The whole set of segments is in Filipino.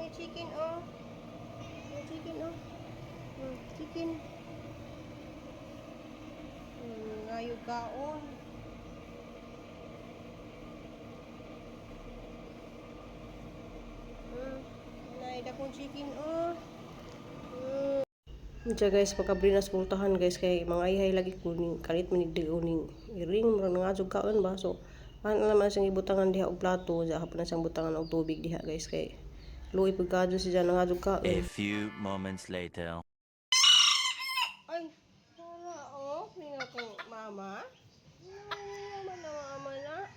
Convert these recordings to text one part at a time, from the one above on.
may chicken, oh. May chicken, oh. Chicken. Ngayon kaon. Naida kong chicken, oh. Diyan guys, pagkabrinas pultahan guys, kay mga ihay lagi kuning kalit manigdig uning iring, murang nangasog kaon ba. So, ano naman siyang ibutangan diha og plato, diha hapon na siyang butangan og tubig diha guys, kay luoy pagkadyo siya nangasog kaon. A few moments later. Ay, wala oh, mingaw kang mama. Mingaw na mama na.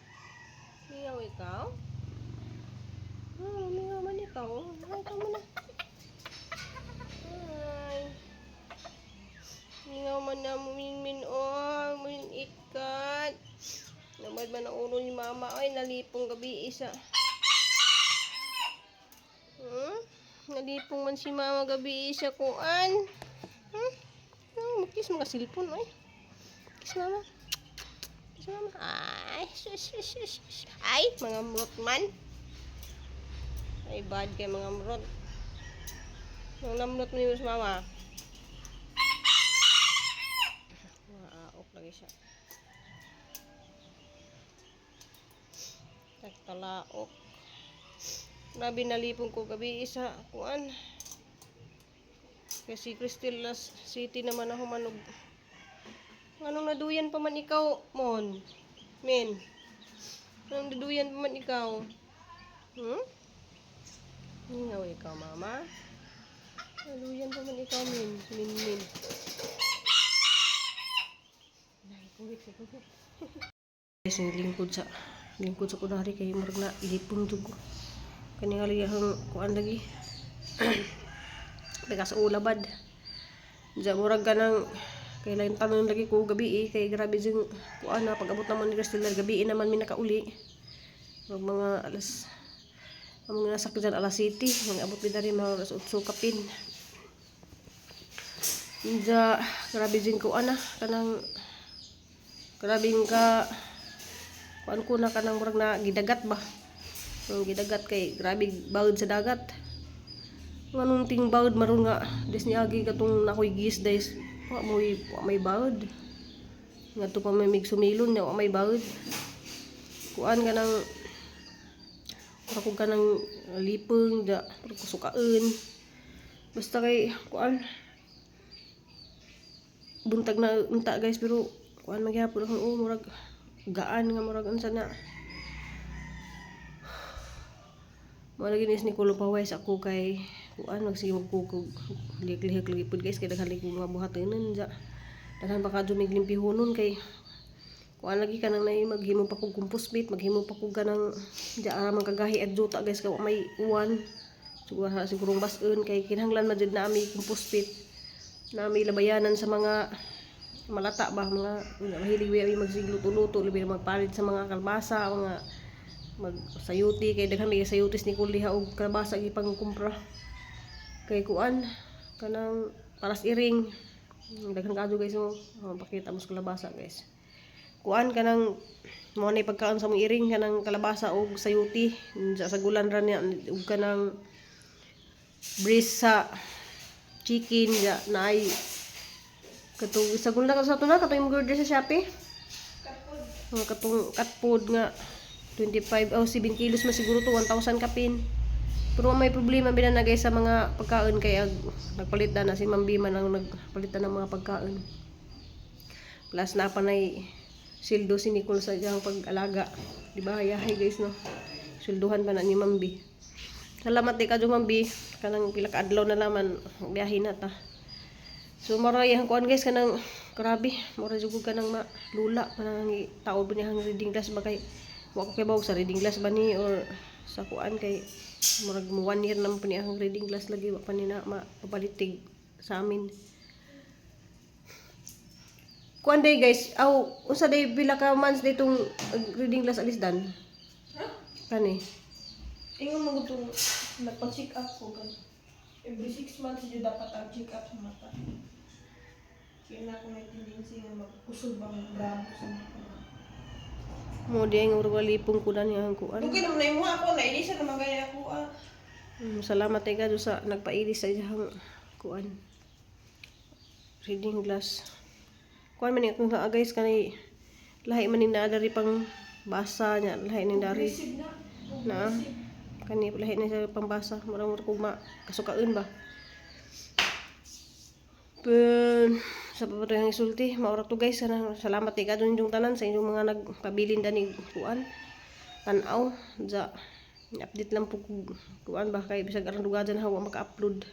Mingaw ikaw? Mingaw man ikaw. Ay, ikaw mo na. Ay. Mingaw man na min oh, min ikat. Namad man ang ulo ni mama. Ay, nalipong gabi isa. Nalipong man si mama gabi isa kuan. Magkis mga silpon, ay. Kiss mama. Kiss mama. Ay, shush. Ay, mga mrot man. Ay, bad kay mga mrot. Nang namrot mo yung mama. Maaok lagi siya. Talaok. Grabe nalipong ko gabi isa. Kuan. Kasi Crystal City naman ako manog. Anong naduyan pa man ikaw, Mon? Men. Anong naduyan pa man ikaw? Hingaw ikaw, mama. Naduyan pa man ikaw, Min. Min. Nagpugit. Guys, lingkod sa kunari kay marag na ilipong dugo. Kani nga liyahang kuan lagi. Bekas ulabad. Diyan murag ka ng kailan tanon lagi ko gabi kay grabe jing kuan na pag-abot naman ni Crystal gabi naman mi nakauli. Mga alas ang mga nasa dyan alas 7, mga abot mi dari mga alas 8 kapin. Diyan grabe jing kuan na kanang grabing ka kuan ko na kanang murag na gidagat ba. Ang gidagat kay grabe bawd sa dagat. Nganong ting bawd maron nga des niagi katong nakoy gis des wa may bawd. Ngadto pa may migsumilon na wa may bawd. Kuan ka nang ako ka nang lipong da kusukaan. Basta kay kuan buntag na unta guys pero kuan magyapon ako murag gaan nga murag unsa na. Malagi ni Nicolo paway sa ako kay kuan magsigog ko lihik lagi pud guys kay daghan ko mga buhatonon ja. Daghan pa kadto mig limpihonon kay kuan lagi kanang nay maghimo pa kog compost bait, maghimo pa kog kanang ja ara man kagahi at juta guys kay may uwan. Sigurong bas-on kay kinahanglan man jud na ami compost bait. Na ami labayanan sa mga malata ba mga mahilig mi magsigluto-luto labi na magpalit sa mga kalbasa, mga magsayuti kay daghan may sayutis ni Kulli og kalbasa gipang kumpra. Kay kuan kanang paras iring daghan kadto guys mo pakita mo sa kalabasa guys. Kuan kanang mo na pagkaon sa mong iring kanang kalabasa og sayuti sa gulan ra niya ug kanang breast sa chicken ja naay katong sa gulan ka sa tuna katong order sa Shopee. Katong cat food nga 25 o 7 kilos man siguro to 1,000 kapin. Pero may problema binanagay sa mga pagkaon kaya nagpalit na si Mambi man ang nagpalitan ng mga pagkaon. Plus na panay sildo si Nicole sa diyang pag-alaga. Di ba? Yahay guys no. Silduhan pa na ni Mambi. Salamat di ka Mambi. Kanang pila ka adlaw na naman biyahe na ta. So maray ang kuan guys kanang grabe. Mura jud ka nang malula kanang taod ba niyang reading class ba kay wa ko kay bawog sa reading class ba ni or sa kuan kay murag 1 year naman pa niya ang reading class lagi wa pa ni na mapapalitig sa amin. Kuan day guys, unsa day pila ka months ditong reading class alis dan? Kani. Ingon mo gutong nagpa-check up ko kan. Every 6 months jud dapat ang check up sa mata. Kaya na ko may tendency nga mag-usog bang grabo sa mata. Mo di ang urwalipong ko na niya ang kuan. Dugay naman na yung ako, nainisa naman gaya ako Salamat kay God sa nagpaili sa iyang kuan reading glass. Kuan man ni kung guys kanay lahi man ni dari pang basa nya, lahi ni dari Progressive na. na kani lahi na sa pambasa, murang kung kasukaan ba. Pen sa pabatayang isulti, maura to guys, salamat kay God inyong tanan sa inyong mga nagpabilin dani kuan tan-aw ja update lang po kuan ba kay bisag aron dugajan hawa maka-upload.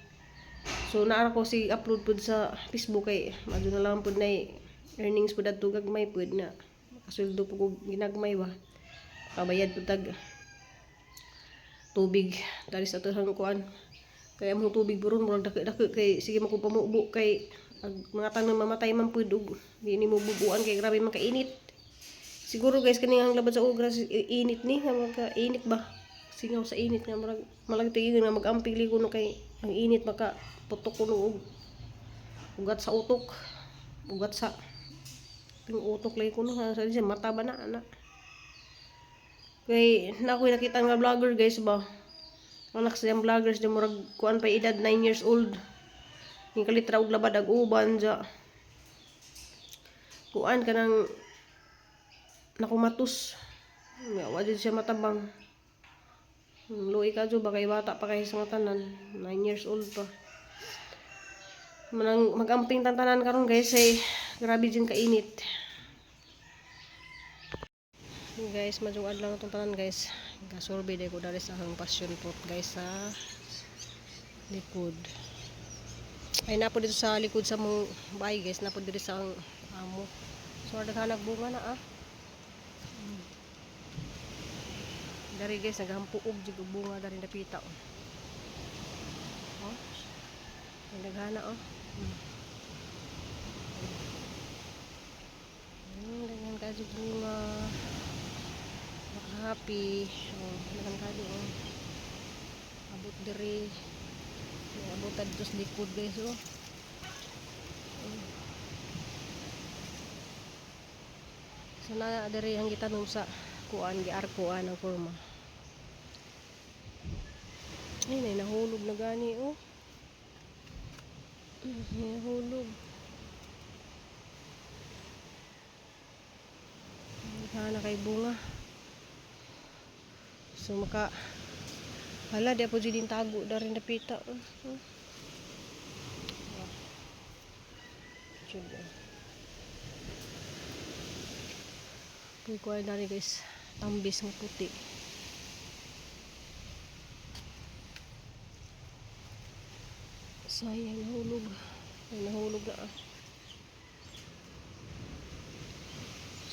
So naa ko si upload pud sa Facebook kay madyo na lang pud nay earnings pud adto gagmay pud na makasweldo po ko ginagmay ba. Kabayad pud tag tubig dali sa tuhang kuan. Kaya mo tubig buron murag dako-dako kay sige mo ko pamubo kay mga tanang mamatay man pud ug di ni mo bubuan kay grabe man kainit. Siguro guys kani ang labad sa ugras init ni nga magka-init ba. Singaw sa init nga murag malagtig nga mag-amping ligo no kay ang init maka putok kuno og ugat sa utok. Ugat sa ting utok lay kuno sa mata ba na ana. Kay na ko nakita nga vlogger guys ba. Anak sa vloggers di murag kuan pa edad 9 years old. Ni kalitra og labad ag uban ja. Kuan kanang nakumatos. Ya wa jud siya matabang. Luoy ka jo ba kay bata pa kay sa mga tanan, 9 years old pa. Manang magamping tantanan karon guys ay grabe din kainit. Guys, majuad lang itong tanan guys. Gasurvey day ko dali sa akong passion fruit guys sa likod. Ay napo dito sa likod sa mong bahay guys, napo dito sa ang amo. So daghanag bunga na ah. Dari guys, naghampuog jud og bunga dari napita oh. Oh. Daghana oh. Daghan ka jud bunga. Happy. Oh, daghan ka jud oh. Abot diri. Abot dito sa likod guys oh. So na diri ang gitanom sa kuan giarkoan ang kurma. Ay nay nahulog na gani oh. Nahulog. Kana kay bunga. So maka hala di po jud tago dari napita. Puy ko ay dari guys, tambis ng puti. Sayang nahulog. Ay nahulog na ah.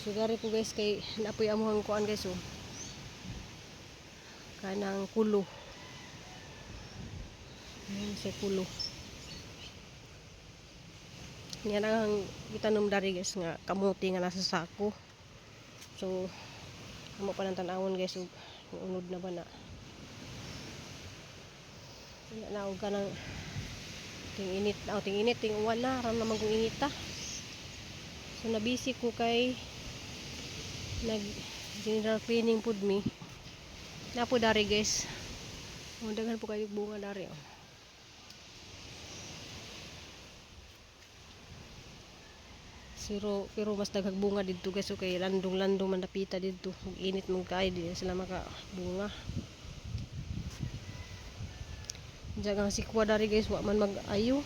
So dari po guys kay napoy amuhang kuan guys oh. Kanang kulo. Ayan siya kulo. Yan ang itanom dari guys nga kamuti nga nasa sako. So amo pa nang tan-awon guys ug unod na ba na. Na og kanang ting init ting uwan na ram naman kung inita. So nabisi ko kay nag general cleaning pud mi. Na po dari guys. Oh, daghan po kayo bunga dari oh. Pero mas daghag bunga didto guys okay landong-landong man napita didto. Ug init man kay di sila maka bunga. Jagang sikwa dari guys wa man mag-ayo.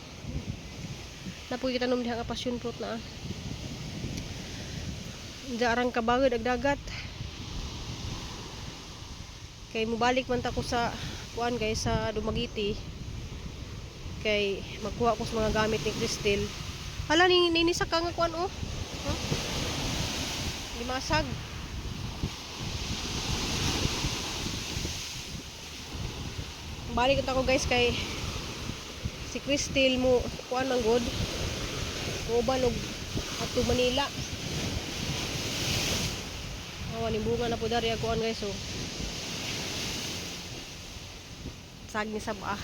Napoy kita nom diha nga passion fruit na. Jarang kabagod ag dagat. Kay mubalik man ta ko sa kuan guys sa Dumaguete. Kay magkuha ko sa mga gamit ni Cristel. Hala ni sa ka nga kuan oh. Huh? Limasag. Balik ako guys kay si Cristel mo kuan man god. Uban og ato Manila. Oh, ni bunga na po dari kuan guys oh. Saging sabah.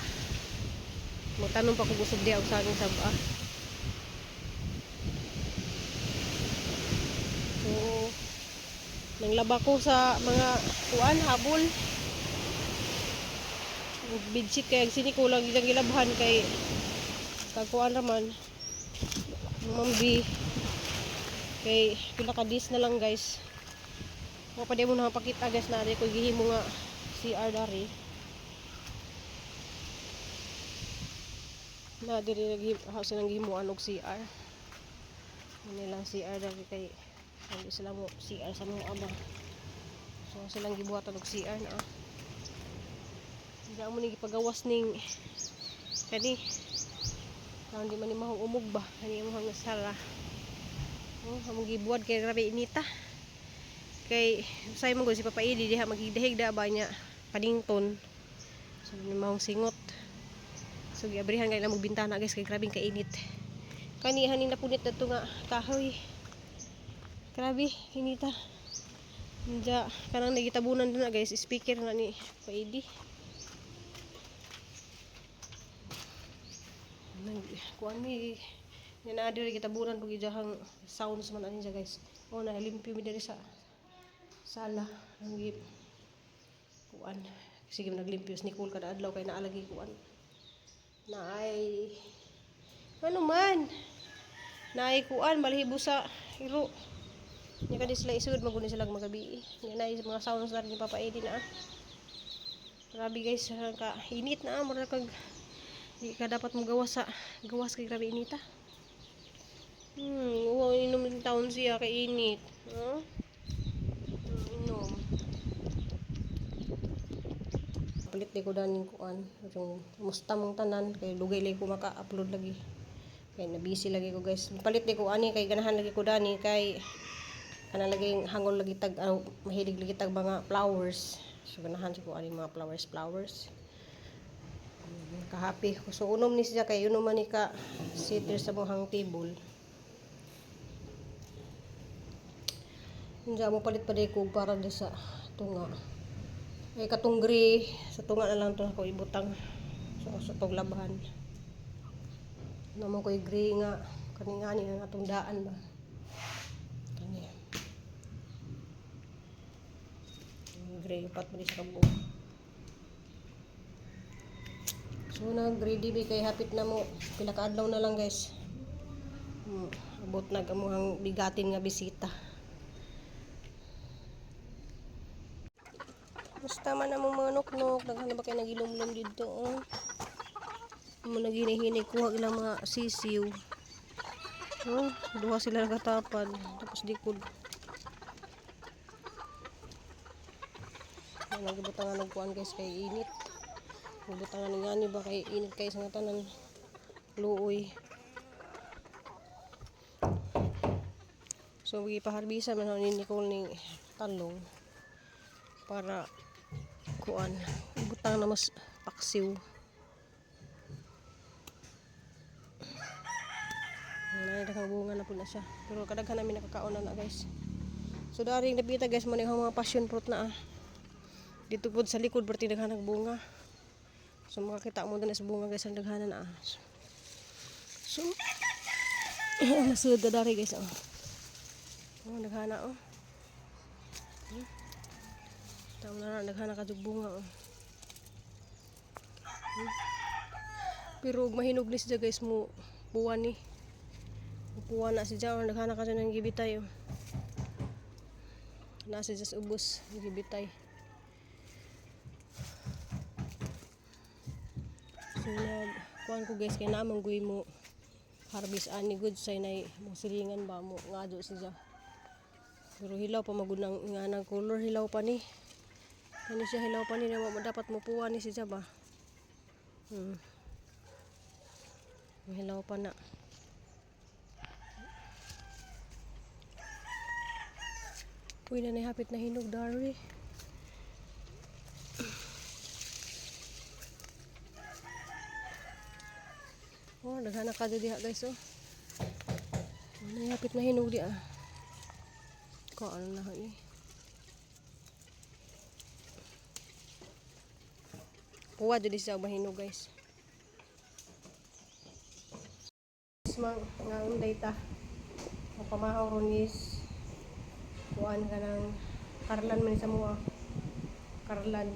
Magtanong pa ko gusog diha og saging sabah. So, nanglaba ko sa mga kuan habol. Bidsik kay sini ko lang ilang gilabhan kay kagkuan raman mambi kay pila ka dis na lang guys. Wa pa di mo nakapakita guys na di ko gihimo nga CR dari. Na diri lagi house nang gihimuan og CR. Nilang CR dari kay hindi sila mo CR sa mga ama. So silang gibuhatan og CR na. Hindi mo ni gipagawas ning kani. Kung di man ni mahong umog ba, hani mo hang sala. Oh, among gibuhat kay grabe inita. Kay say mo si Papa Eli diha magidahig da ba nya padington. So ni mahong singot. So giabrihan kay na magbintana guys kay grabe kainit. Kani haning napunit adto nga kahoy. Grabe inita. Nja kanang nagitabunan na guys speaker na ni Papa Eli. Kuan mi na diri gitabunan pag ijahang sounds man ani guys. Oh na limpyo mi diri sa sala ang kuan sige naglimpyo si Nicole kada adlaw kay naa lagi kuan naay ano man naay kuan malhibo sa iro nya kadi sila isud maguni sila magabi nya naay mga sounds na ni Papa Eddie na grabe guys ka init na mura kag di ka dapat mo gawas kay grabe inita inom din taon siya kay init inom palit di ko daning kuan yung musta mong tanan kay lugay lagi ko maka-upload lagi kay na busy lagi ko guys palit di ko ani kay ganahan lagi ko dani kay kana lagi hangol lagi tag mahilig lagi tag mga flowers so ganahan ko ani mga flowers kahapi ko so unom ni siya kay unom man ni ka sitter sa mohang table hindi mo palit pa di ko para di sa tunga ay katunggri sa tunga na lang to ako ibutang sa tong labahan naman ko gri nga kaningani ang atong daan ba kani gri upat mo di sa kabo so nag-ready bi kay hapit na mo pila ka adlaw na lang guys abot na gamuhang bigatin nga bisita musta man among mga nuknok daghan ba kay nagilumlum dito mo naghinay-hinay kuha ilang mga sisiw duha sila nagatapan tapos dikod nagibutangan nagkuhan guys kay init nagibutangan nga ni ba kay init kay sa tanan luoy so gipaharbisan man ni Nicole ning talong para kuan ibutang na mas paksiw daghang bunga na po na siya pero kadaghan namin nakakaon na guys so daring nabita guys man yung mga passion fruit na dito po sa likod berti daghan nagbunga so makakita mo din sa bunga guys ang daghan na so nasud dari guys daghan na tama na naghana ka bunga pero mahinog ni siya guys mo buwan ni puwan na siya naghana ka siya ng gibitay nasa siya sa ubos gibitay so kuhan ko guys kay namang guy mo harvest ani good say na mo silingan ba mo ngado siya pero hilaw pa magunang nga nang color hilaw pa ni ano siya hilaw pa ni na dapat mupuan ni siya ba hilaw pa na pwede na hapit na hinog dari daghan na kada diha guys hapit na hinog diha ko ano na ni kuha dito siya mahinog guys mang nga unday ta pamahaw ronis kuan ka ng karlan man sa mua karlan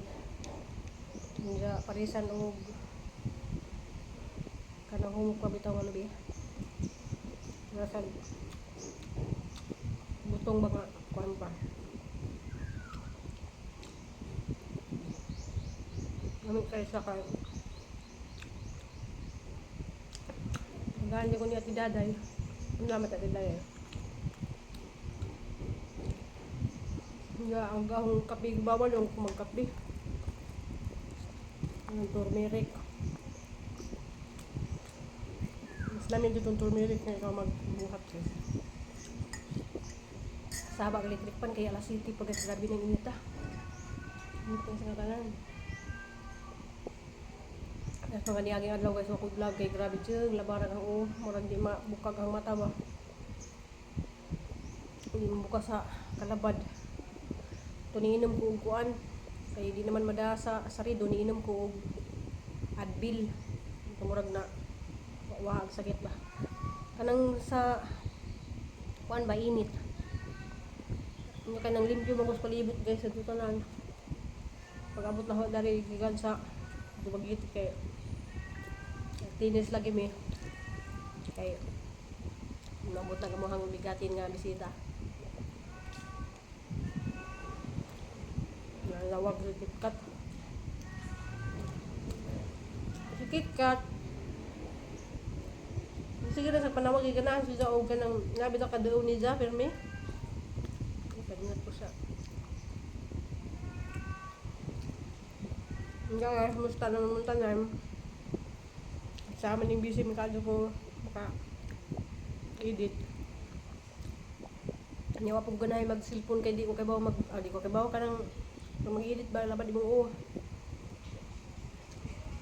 Nga parisan og kanang humok pa bitaw nga lubi. Nasa butong ba nga kuan pa. Namin kayo sa kayo. Hanggang ko niya ti daday. Ang lamat at daday. Nga ang gahong kape bawal yung magkape. Ang turmeric. Mas namin dito yung turmeric na ikaw magbuhat guys. Sabag electric pan kaya alas 7 pag grabe ng inita. Init ang sinakalan. At mga niyaging adlaw guys ako vlog kay grabe dyan. Labaran ang murag di mabukag ang mata ba. Hindi mabuka sa kalabad. Ito niinom ko og kuan. Kaya di naman madasa sa rido niinom ko og Advil. Ito murag na wahag sakit ba. Kanang sa kuan ba init. Yung kanang limpyo magos palibot guys sa tutanan. Pag abot na ho dari gikan sa dubagit kay tinis lagi mi. Kay nabot na gamuhang bigatin nga bisita. Nalawag sa KitKat. Si KitKat sige na sa panawag iganaan siya o ganang nabi na kadaon ni Ja permi. Ipagingat ko siya. Nga nga, musta na naman tanan. Sama ning busy makado ko maka-edit. Nyawa po ganahay mag-cellphone kay di ko kabaw di ko kabaw ka nang mag-edit ba labad imong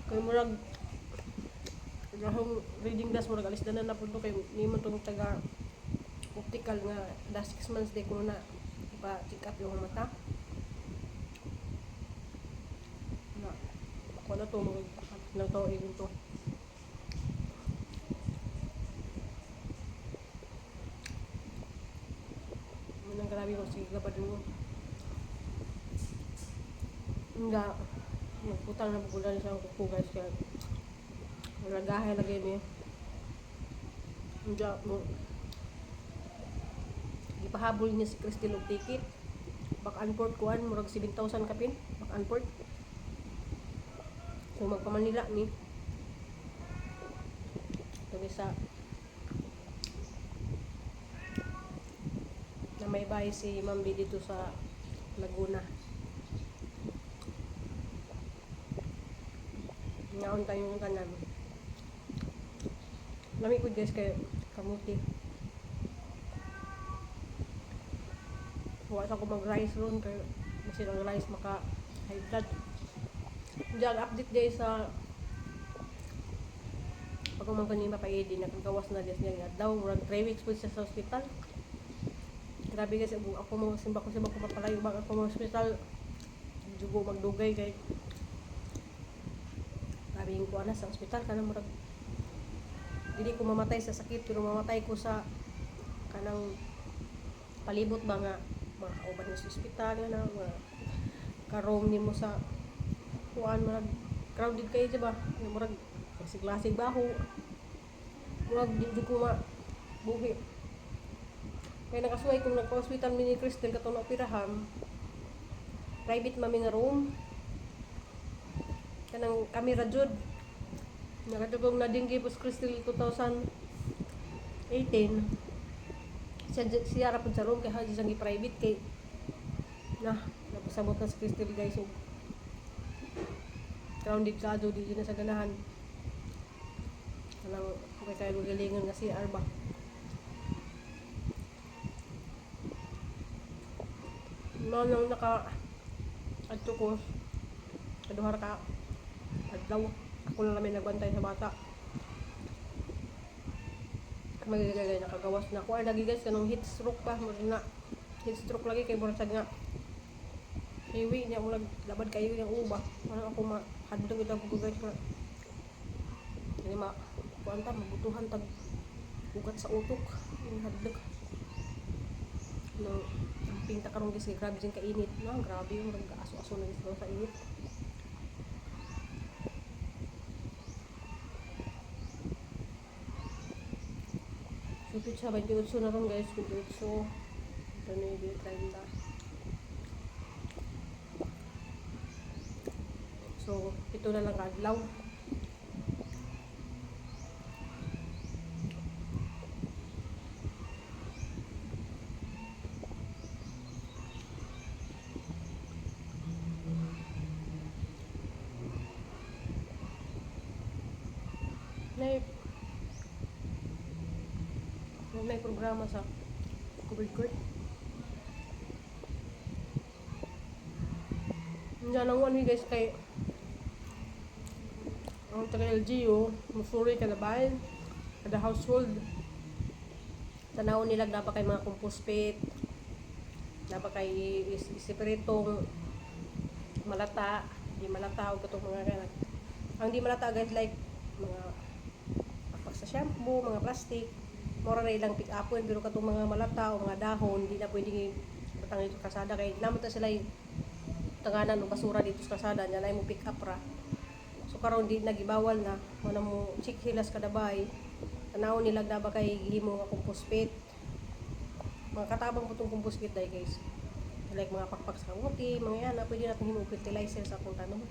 kay murag rahong reading class murag alis na na punto kay nimo tong taga optical nga last 6 months day ko na ipa-check up yung mata. Na ako na to lang to even to. Manang grabe ko sige labad mo. Nga nagputang na bulan sa kuko guys kaya nagahay lagi ni nga mo gipahabol niya si Cristel og ticket back and forth kuan murag 7,000 kapin back and forth so magpa Manila ni tuloy sa na may bahay si Ma'am B dito sa Laguna. Ngaon tayo yung kanan. Lami ko guys kay kamuti. Huwag ako mag-rice ron kay kasi ang rice maka high blood. Diyan update guys sa pag man kanina pa ID nakagawas na guys niya daw murag 3 weeks po siya sa hospital. Grabe guys ako mo simba ko mapalayo ba ako mo hospital. Dugo magdugay kay sabi ko ana sa ospital kanang murag dili ko mamatay sa sakit pero mamatay ko sa kanang palibot ba nga makauban mo sa ospital na nga karom nimo sa kuan murag crowded kayo diba murag klasig baho murag di ko buhi kaya nakasuway kung nagpa-hospital mini Cristel katong operahan private mami nga room kanang camera jud nakatugong na dinggi pos Cristel 2018 siya ra pud sa room kay haji sang private kay napasabot na si Cristel guys so grounded ka do di na sa ganahan kanang kay kayo galingon nga si Arba nang naka adto ko kaduhar ka adlaw ako na namin nagbantay sa bata magigagay nakagawas na ako ay lagi guys kanong heat stroke pa na heat stroke lagi kay murag nga hiwi niya mo labad kayo yung uba parang ako mahadlong ito ako guys hindi kuanta mabutuhan tag ugat sa utok yung hadlok no pinta karong guys grabe din kainit no grabe yung aso-aso na guys sa init Yung pizza, 28 na ron guys, 28. Ito na yung 30. So, ito na lang kadlaw. May programa sa covered court. Hindi lang one guys kay ang taga LGU, musuri kada bahay, kada household. Tanaw nila na ba kay mga compost pit, na ba kay isipiritong malata, di malata o katong mga kanak. Ang di malata guys like mga apak sa shampoo, mga plastic, mura na ilang pick upon pero katong mga malata o mga dahon di na pwedeng batang dito kasada kay naman ta sila yung tanganan o basura dito sa kasada nya na mo pick up ra. So karon di nagibawal na wala mo check hilas kada bay. Tanaw nila na ba kay gihimo nga compost pit. Mga katabang putong compost pit dai guys. Like mga pakpak sa kamuti, mga yan na pwede natin himo fertilizer sa akong tanom.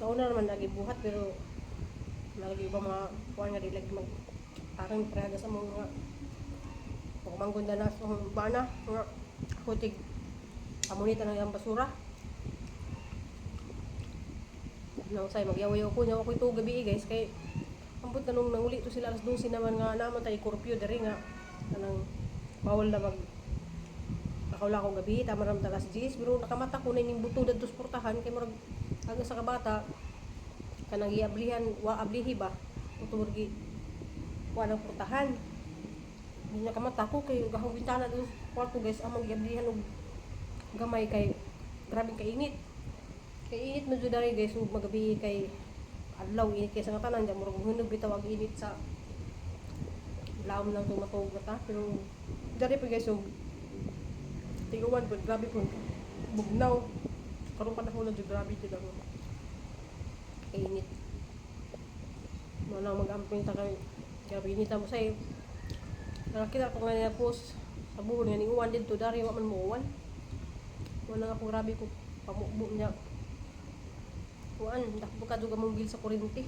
So una naman nagibuhat pero lagi ba mga kuwan nga di lagi mag aking praga sa mga manggonda na sa bana nga kutig amunita na yung basura nang say magyawayaw ko nya ako ito gabi guys kay ambot na nung nanguli to sila alas 12 naman nga naman tayo curfew dari nga kanang bawal na mag nakawala ko gabi tama ram talas 10 pero nakamata ko na ning buto dadto sa portahan kay murag aga sa kabata kanang giablihan wa ablihi ba utod gi wa nang portahan hindi na kamata ko kay gahong bintana do kwarto guys amang giablihan og gamay kay grabe kainit kay init medyo dari guys ug magabi kay adlaw init kay sa tanan ja murag hunog bitaw ang init sa lawom lang tumatog ta pero dari pa guys ug tiguan pud grabe pud bugnaw karong panahon na jud grabe jud ang init. Wala mag-amping ta kay grabe inita mo say. Nakita ko nga niya post sa buhon nga ni uwan dito dari wa man mo uwan. Wala nga ko grabe ko pamukbo niya. Uwan, dako ka juga mong bil sa kuryente.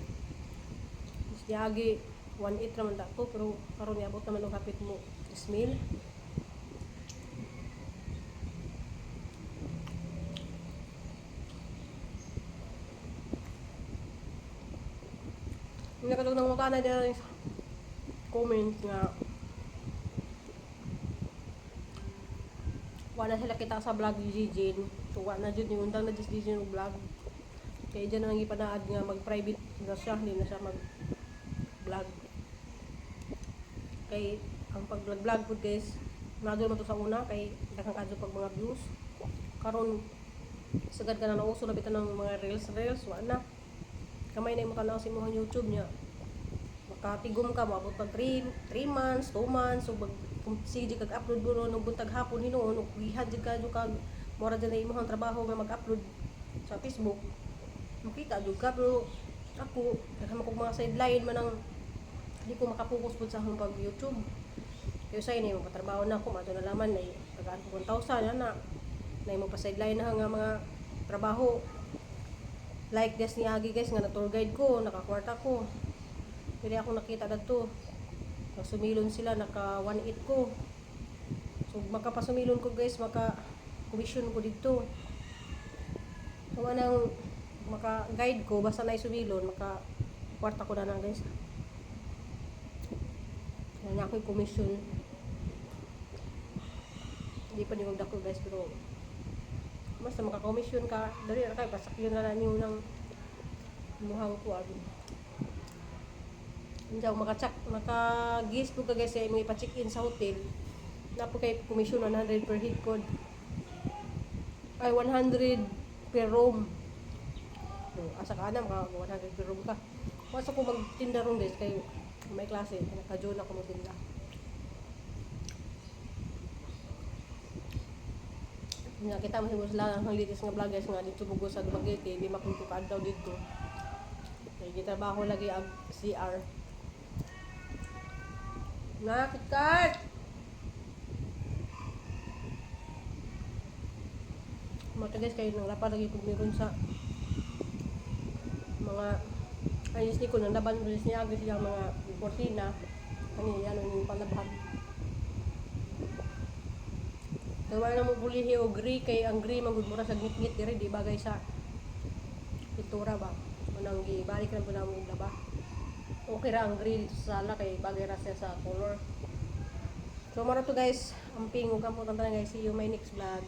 Mas yagi 1.8 naman dako pero karon niabot naman og hapit mo 3,000. Nakatog ng mukha na dyan comment nga wala sila kita sa vlog ni Jijin so wala na dyan yung undang na Jijin yung vlog kaya dyan nang ipanaad nga mag private na siya hindi na siya mag vlog kay ang pag vlog po guys nadol mo to sa una kay dakang kadyo pag mga views karon sagad ka na nauso na bitan ng mga reels wala na kamay na mo tanaw sa imong YouTube niya makatigom ka maabot pag 3 months 2 months so sige kag upload mo no buntag hapon hinuon ug gihan jud kadyo kag mora jud na imong trabaho nga mag-upload sa Facebook makita jud ka pero ako daghan kog mga sideline man ang di ko makapokus pud sa akong pag YouTube kay say ni mo patrabaho na ako mato na laman na tagaan ko 1,000 na mo pa sideline na nga mga trabaho like this ni Agi guys nga na tour guide ko nakakwarta ko pwede ako nakita dito sumilon sila naka 1.8 ko so makapasumilon ko guys maka commission ko dito so anang maka guide ko basta na sumilon maka kwarta ko na guys kaya ako commission hindi pa nyo magdako guys pero basta maka-commission ka, dali na kayo, pasakyan na niyo ng muhang ko. Hindi ako maka-gis po ka guys, may ipa-check-in sa hotel. Na po kayo commission 100 per head code. Ay, 100 per room. So, asa ka na, maka 100 per room ka. Basta ko magtinda ron guys, kayo may klase, naka-join ako magtinda. Nga kita mo sila ang litis nga vloggers nga dito bugo sa Dumaguete di makuntukad daw dito kaya gitrabaho lagi ang CR Nakitkat! Mata guys, kayo nang lapad lagi kung meron sa mga ayos ni ko nang laban ulit niya agad siyang mga kortina. Ano yan, yung palabhan. Gawa na mo bulihi o gray kay ang gray magudmura sa ngit-ngit diri di bagay sa pintura ba. Manang gibalik lang po na mo laba. Okay ra ang gray dito sa sala kay bagay ra siya sa color. So mara to guys, amping ug kampo tantan guys. See you my next vlog.